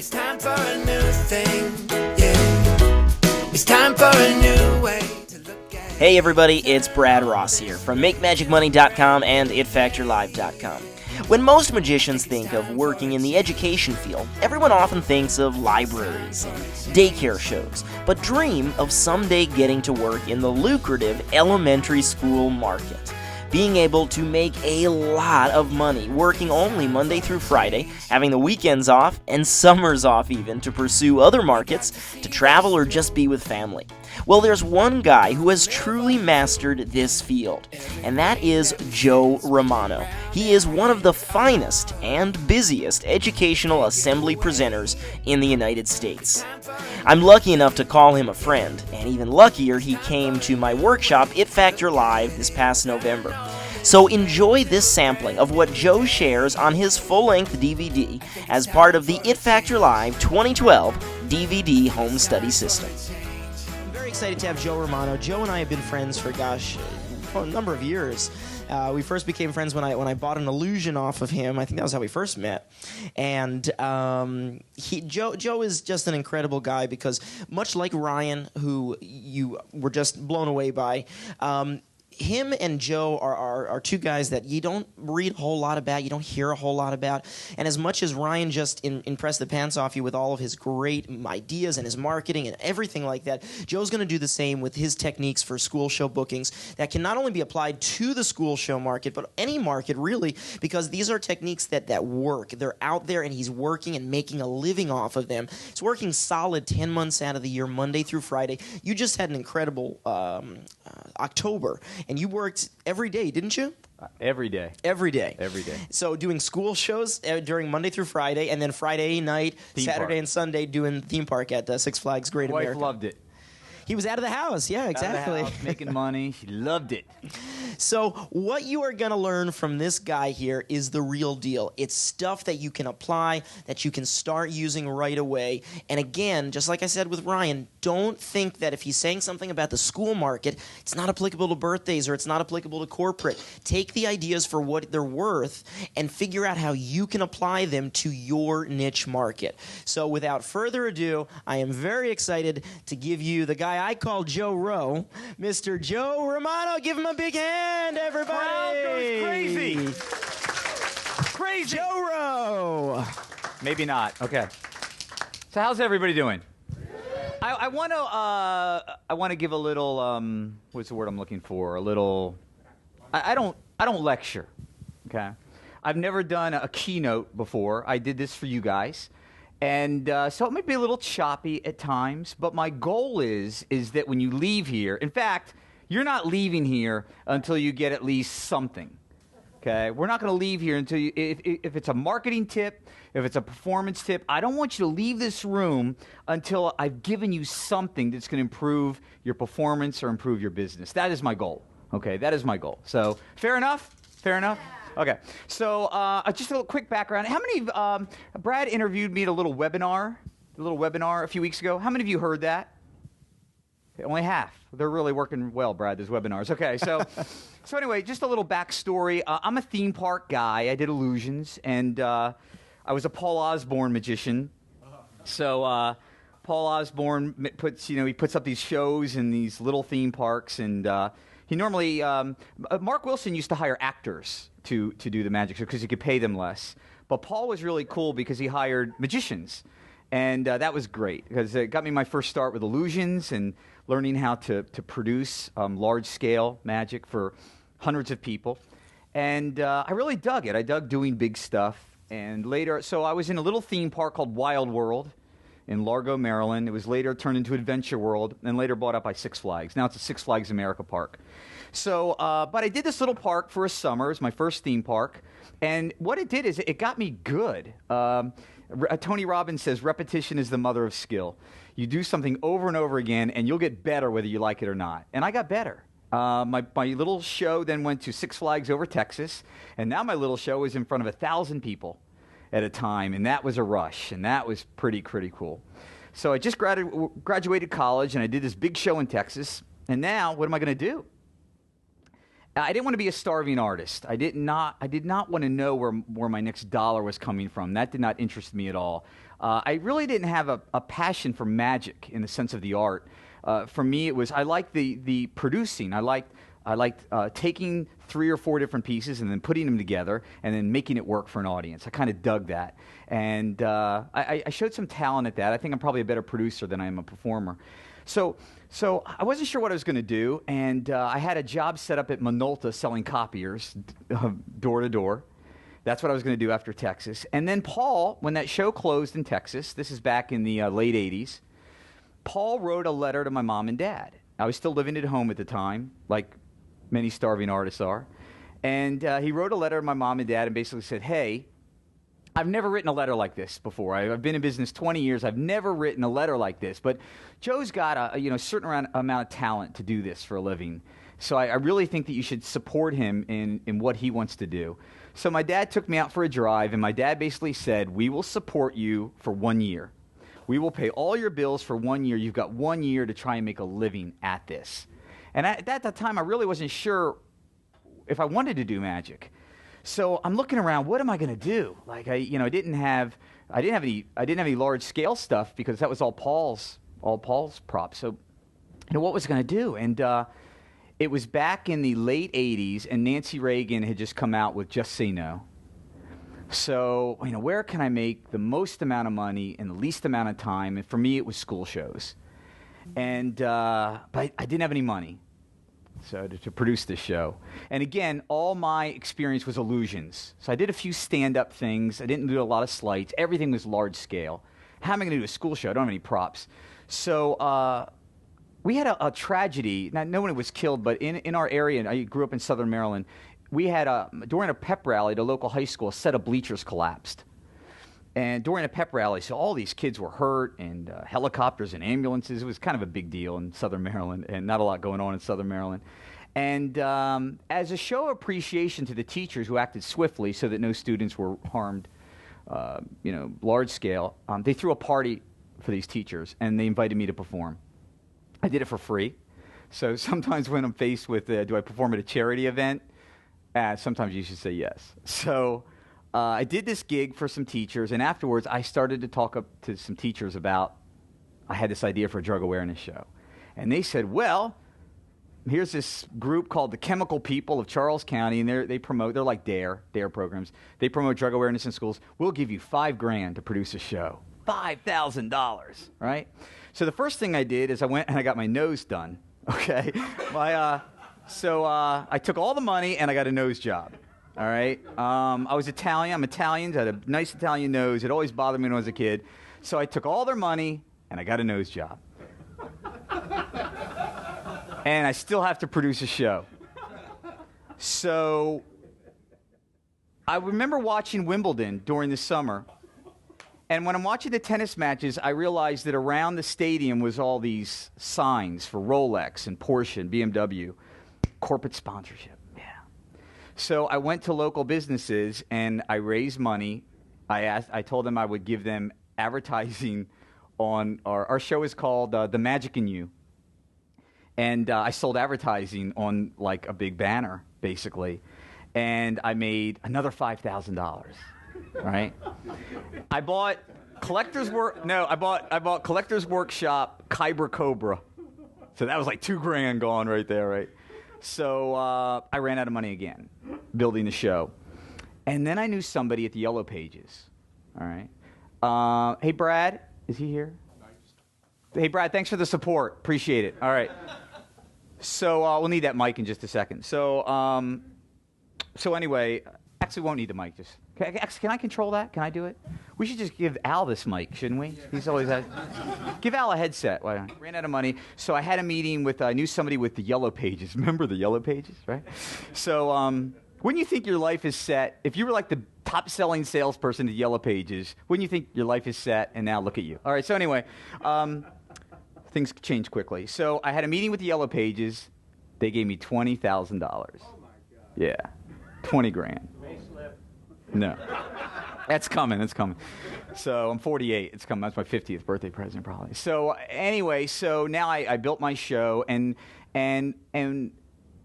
It's time for a new thing, yeah. It's time for a new way to look at it. Hey everybody, it's Brad Ross here from MakeMagicMoney.com and ItFactorLive.com. When most magicians think of working in the education field, everyone often thinks of libraries and daycare shows, but dream of someday getting to work in the lucrative elementary school market. Being able to make a lot of money, working only Monday through Friday, having the weekends off, and summers off even, to pursue other markets, to travel or just be with family. Well, there's one guy who has truly mastered this field, and that is Joe Romano. He is one of the finest and busiest educational assembly presenters in the United States. I'm lucky enough to call him a friend, and even luckier he came to my workshop, It Factor Live, this past November. So enjoy this sampling of what Joe shares on his full-length DVD as part of the It Factor Live 2012 DVD home study system. I'm very excited to have Joe Romano. Joe and I have been friends for, a number of years. We first became friends when I bought an illusion off of him. I think that was how we first met. And Joe is just an incredible guy because much like Ryan, who you were just blown away by, him and Joe are two guys that you don't read a whole lot about, you don't hear a whole lot about, and as much as Ryan just impressed the pants off you with all of his great ideas and his marketing and everything like that, Joe's going to do the same with his techniques for school show bookings that can not only be applied to the school show market, but any market really, because these are techniques that work. They're out there, and he's working and making a living off of them. He's working solid 10 months out of the year, Monday through Friday. You just had an incredible October. And you worked every day, didn't you? Every day. Every day. Every day. So doing school shows during Monday through Friday, and then Friday night, Saturday and Sunday doing theme park at Six Flags Great America. Wife loved it. He was out of the house. Yeah, exactly. Out of the house, making money. She loved it. So what you are going to learn from this guy here is the real deal. It's stuff that you can apply, that you can start using right away. And again, just like I said with Ryan, don't think that if he's saying something about the school market, it's not applicable to birthdays or it's not applicable to corporate. Take the ideas for what they're worth and figure out how you can apply them to your niche market. So without further ado, I am very excited to give you the guy I call Joe Rowe, Mr. Joe Romano. Give him a big hand, everybody. Crowd goes crazy. Crazy. Joe Rowe. Maybe not. Okay. So how's everybody doing? I want to give a little what's the word I'm looking for? A little. I don't lecture. Okay. I've never done a keynote before. I did this for you guys. And so it might be a little choppy at times, but my goal is that when you leave here, in fact, you're not leaving here until you get at least something, okay? We're not going to leave here until you, if it's a marketing tip, if it's a performance tip, I don't want you to leave this room until I've given you something that's going to improve your performance or improve your business. That is my goal, okay? That is my goal. So fair enough? Fair enough? Okay, so just a little quick background. How many, Brad interviewed me at a little webinar a few weeks ago. How many of you heard that? Okay, only half. They're really working well, Brad, those webinars. Okay, so anyway, just a little backstory. I'm a theme park guy. I did illusions, and I was a Paul Osborne magician. So Paul Osborne puts up these shows in these little theme parks, and he normally, Mark Wilson used to hire actors to do the magic show because he could pay them less. But Paul was really cool because he hired magicians. And that was great because it got me my first start with illusions and learning how to produce large-scale magic for hundreds of people. And I really dug it. I dug doing big stuff. And later, so I was in a little theme park called Wild World in Largo, Maryland. It was later turned into Adventure World and later bought up by Six Flags. Now it's a Six Flags America park. So, but I did this little park for a summer. It was my first theme park. And what it did is it got me good. Tony Robbins says repetition is the mother of skill. You do something over and over again, and you'll get better whether you like it or not. And I got better. My little show then went to Six Flags over Texas, and now my little show is in front of 1,000 people at a time, and that was a rush, and that was pretty cool. So I just graduated college, and I did this big show in Texas, and now what am I going to do? I didn't want to be a starving artist. I did not want to know where my next dollar was coming from. That did not interest me at all. I really didn't have a passion for magic in the sense of the art. For me, it was I liked the producing. I liked taking 3 or 4 different pieces and then putting them together and then making it work for an audience. I kind of dug that, and I showed some talent at that. I think I'm probably a better producer than I am a performer. So I wasn't sure what I was going to do, and I had a job set up at Minolta selling copiers, door to door. That's what I was going to do after Texas. And then Paul, when that show closed in Texas, this is back in the late 80s, Paul wrote a letter to my mom and dad. I was still living at home at the time, like many starving artists are. And he wrote a letter to my mom and dad and basically said, hey, I've never written a letter like this before. I've been in business 20 years. I've never written a letter like this. But Joe's got a certain amount of talent to do this for a living. So I really think that you should support him in what he wants to do. So my dad took me out for a drive, and my dad basically said, we will support you for 1 year. We will pay all your bills for 1 year. You've got 1 year to try and make a living at this. And at that time, I really wasn't sure if I wanted to do magic. So I'm looking around. What am I going to do? Like I didn't have any large scale stuff because that was all Paul's props. So what was I going to do? And it was back in the late '80s, and Nancy Reagan had just come out with Just Say No. So where can I make the most amount of money in the least amount of time? And for me, it was school shows. And but I didn't have any money. So to produce this show. And again, all my experience was illusions. So I did a few stand-up things. I didn't do a lot of slights. Everything was large scale. How am I going to do a school show? I don't have any props. So we had a tragedy. Now, no one was killed, but in our area, and I grew up in Southern Maryland, we had during a pep rally at a local high school, a set of bleachers collapsed. And during a pep rally, so all these kids were hurt, and helicopters and ambulances. It was kind of a big deal in Southern Maryland, and not a lot going on in Southern Maryland. And as a show of appreciation to the teachers who acted swiftly so that no students were harmed, large scale, they threw a party for these teachers, and they invited me to perform. I did it for free. So sometimes when I'm faced with, do I perform at a charity event? Sometimes you should say yes. So I did this gig for some teachers, and afterwards I started to talk up to some teachers about, I had this idea for a drug awareness show. And they said, well, here's this group called the Chemical People of Charles County, and they're like DARE programs. They promote drug awareness in schools. We'll give you $5,000 to produce a show. $5,000, right? So the first thing I did is I went and I got my nose done, okay? So I took all the money and I got a nose job. All right. I was Italian. I'm Italian. I had a nice Italian nose. It always bothered me when I was a kid. So I took all their money and I got a nose job. And I still have to produce a show. So I remember watching Wimbledon during the summer. And when I'm watching the tennis matches, I realized that around the stadium was all these signs for Rolex and Porsche and BMW, corporate sponsorship. So I went to local businesses and I raised money. I told them I would give them advertising on our show is called The Magic in You. And I sold advertising on like a big banner, basically. And I made another $5,000, right? I bought Collector's Workshop Kyber Cobra. So that was like $2,000 gone right there, right? So I ran out of money again, building the show. And then I knew somebody at the Yellow Pages, all right? Hey, Brad, is he here? Hey, Brad, thanks for the support. Appreciate it. All right. So we'll need that mic in just a second. So anyway, actually won't need the mic. Can I control that? Can I do it? We should just give Al this mic, shouldn't we? He's always give Al a headset. Why don't I? Ran out of money, so I had a meeting with. I knew somebody with the Yellow Pages. Remember the Yellow Pages, right? So wouldn't you think your life is set? If you were like the top-selling salesperson at Yellow Pages, wouldn't you think your life is set? And now look at you. All right. So anyway, things change quickly. So I had a meeting with the Yellow Pages. They gave me $20,000. Oh my God. Yeah, $20,000. No. That's coming. So I'm 48. It's coming. That's my 50th birthday present, probably. So anyway, so now I built my show, and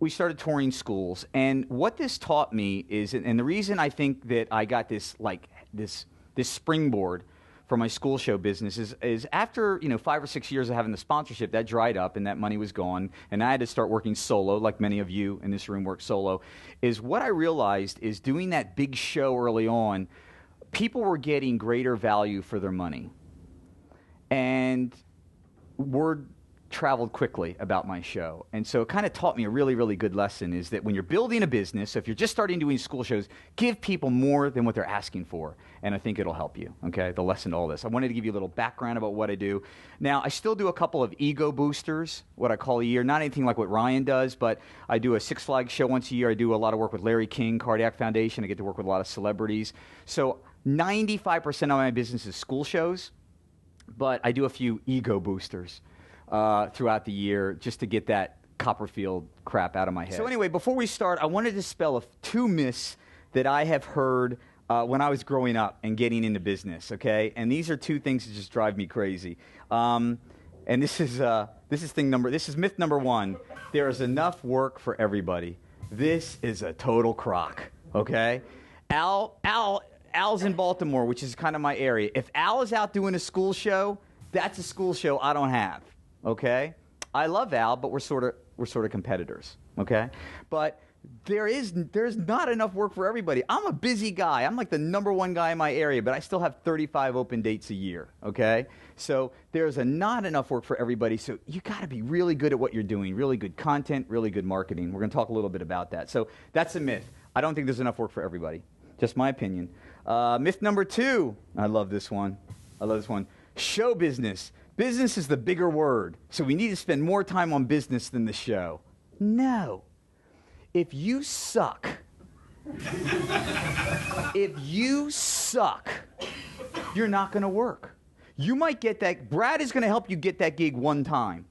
we started touring schools, and what this taught me is, and the reason I think that I got this this springboard for my school show business is after 5 or 6 years of having the sponsorship, that dried up and that money was gone, and I had to start working solo, like many of you in this room work solo. Is what I realized is doing that big show early on, people were getting greater value for their money, and word traveled quickly about my show. And so it kind of taught me a really, really good lesson, is that when you're building a business, so if you're just starting doing school shows, give people more than what they're asking for. And I think it'll help you, okay? The lesson to all this. I wanted to give you a little background about what I do. Now, I still do a couple of ego boosters, what I call a year. Not anything like what Ryan does, but I do a Six Flags show once a year. I do a lot of work with Larry King, Cardiac Foundation. I get to work with a lot of celebrities. So 95% of my business is school shows, but I do a few ego boosters throughout the year just to get that Copperfield crap out of my head. So anyway, before we start, I wanted to dispel two myths that I have heard when I was growing up and getting into business, okay? And these are two things that just drive me crazy. And this is myth number one. There is enough work for everybody. This is a total crock, okay? Al's in Baltimore, which is kind of my area. If Al is out doing a school show, that's a school show I don't have. Okay, I love Al, but we're sort of competitors. Okay, but there's not enough work for everybody. I'm a busy guy. I'm like the #1 guy in my area, but I still have 35 open dates a year. Okay, so there's not enough work for everybody. So you got to be really good at what you're doing. Really good content, really good marketing. We're going to talk a little bit about that. So that's a myth. I don't think there's enough work for everybody. Just my opinion. Myth number two. I love this one. Show business. Business is the bigger word, so we need to spend more time on business than the show. No. If you suck, you're not going to work. You might get that. Brad is going to help you get that gig one time,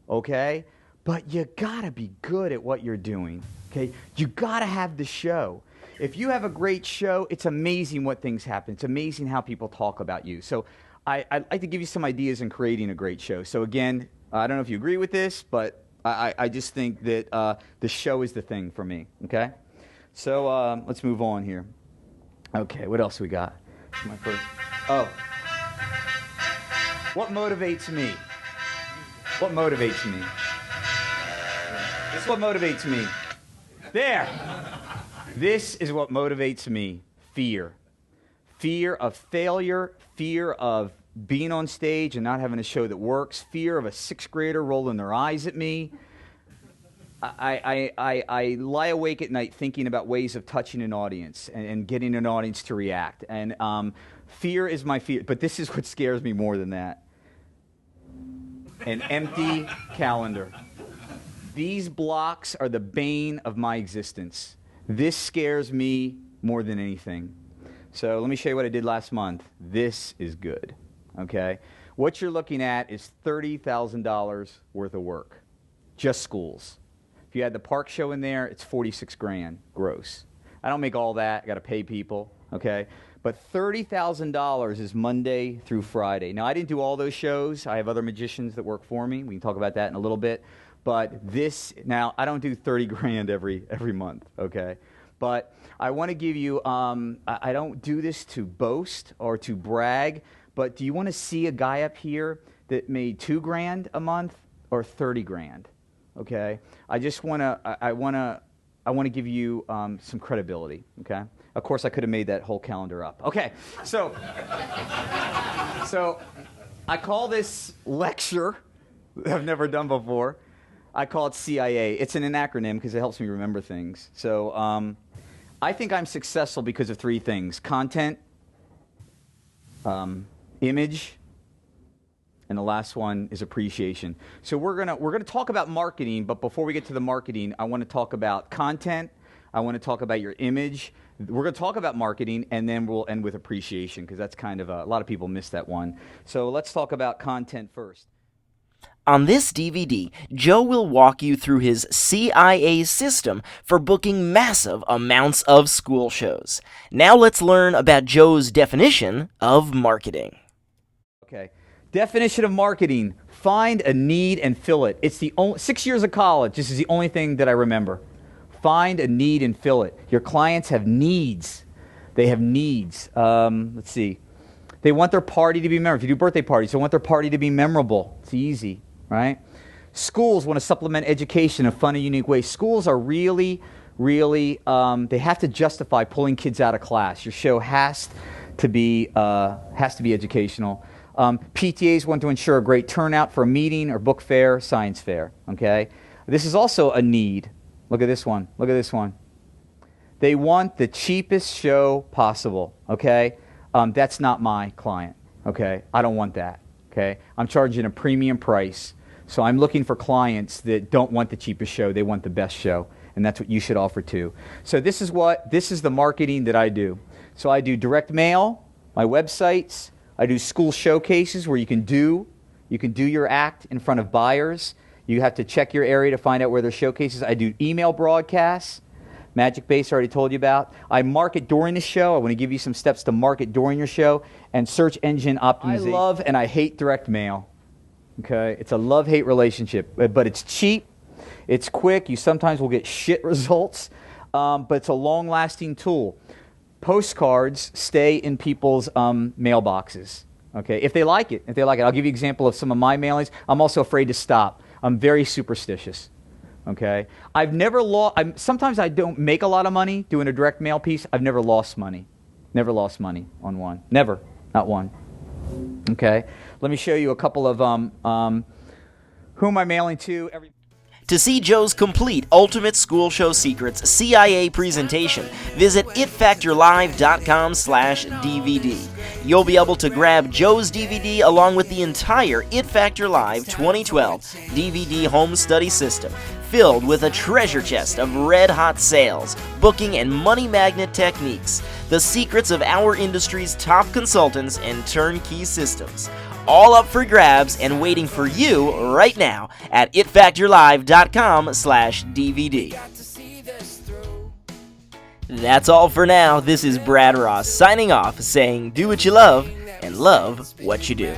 okay? But you got to be good at what you're doing, okay? You got to have the show. If you have a great show, it's amazing what things happen. It's amazing how people talk about you. So I'd like to give you some ideas in creating a great show. So again, I don't know if you agree with this, but I just think that the show is the thing for me, okay? So let's move on here. Okay, what else we got? My first. Oh. What motivates me? What motivates me? This is what motivates me. There. This is what motivates me. Fear. Fear of failure, fear of being on stage and not having a show that works, fear of a sixth grader rolling their eyes at me. I lie awake at night thinking about ways of touching an audience and getting an audience to react. And fear is my fear. But this is what scares me more than that. An empty calendar. These blocks are the bane of my existence. This scares me more than anything. So let me show you what I did last month. This is good, okay? What you're looking at is $30,000 worth of work, just schools. If you had the park show in there, it's $46,000 gross. I don't make all that. I got to pay people, okay? But $30,000 is Monday through Friday. Now, I didn't do all those shows. I have other magicians that work for me. We can talk about that in a little bit. But this, now, I don't do $30,000 every month, okay? But I want to give you, I don't do this to boast or to brag, but do you want to see a guy up here that made $2,000 a month or $30,000? Okay, I just want to, I want to give you some credibility. Okay, of course I could have made that whole calendar up. Okay, so I call this lecture that I've never done before. I call it CIA. It's an acronym because it helps me remember things. So I think I'm successful because of three things: content, image, and the last one is appreciation. So we're gonna talk about marketing, but before we get to the marketing, I want to talk about content. I want to talk about your image. We're going to talk about marketing, and then we'll end with appreciation because that's kind of a lot of people miss that one. So let's talk about content first. On this DVD, Joe will walk you through his CIA system for booking massive amounts of school shows. Now let's learn about Joe's definition of marketing. Okay, Definition of marketing: find a need and fill it. It's the only 6 years of college. This is the only thing that I remember. Find a need and fill it. Your clients have needs. They have needs. Let's see. They want their party to be memorable. If you do birthday parties, they want their party to be memorable. It's easy, right? Schools want to supplement education in fun and unique ways. Schools are really, they have to justify pulling kids out of class. Your show has to be educational. PTAs want to ensure a great turnout for a meeting or book fair, science fair. Okay, this is also a need. Look at this one. Look at this one. They want the cheapest show possible. Okay, that's not my client. Okay, I don't want that. Okay, I'm charging a premium price. So I'm looking for clients that don't want the cheapest show. They want the best show, and that's what you should offer too. So this is the marketing that I do. So I do direct mail, my websites. I do school showcases where you can do your act in front of buyers. You have to check your area to find out where there's showcases. I do email broadcasts. Magic Base I already told you about. I market during the show. I want to give you some steps to market during your show. And search engine optimization. I love and I hate direct mail. Okay, it's a love-hate relationship, but it's cheap, it's quick. You sometimes will get shit results, but it's a long-lasting tool. Postcards stay in people's mailboxes. Okay, if they like it, I'll give you an example of some of my mailings. I'm also afraid to stop. I'm very superstitious. Okay, I've never lost. Sometimes I don't make a lot of money doing a direct mail piece. I've never lost money. Never lost money on one. Never, not one. Okay, let me show you a couple of who am I mailing to. To see Joe's complete Ultimate School Show Secrets CIA presentation, visit itfactorlive.com/DVD. You'll be able to grab Joe's DVD along with the entire It Factor Live 2012 DVD home study system, filled with a treasure chest of red-hot sales, booking, and money magnet techniques, the secrets of our industry's top consultants and turnkey systems. All up for grabs and waiting for you right now at itfactorlive.com/DVD. That's all for now. This is Brad Ross signing off, saying do what you love and love what you do.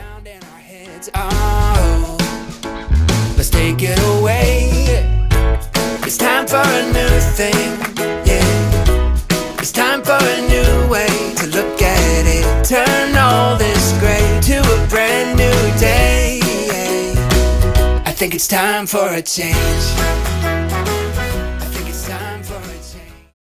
Let's take it away. It's time for a new thing, yeah. It's time for a new way to look at it. Turn all this gray to a brand new day, yeah. I think it's time for a change.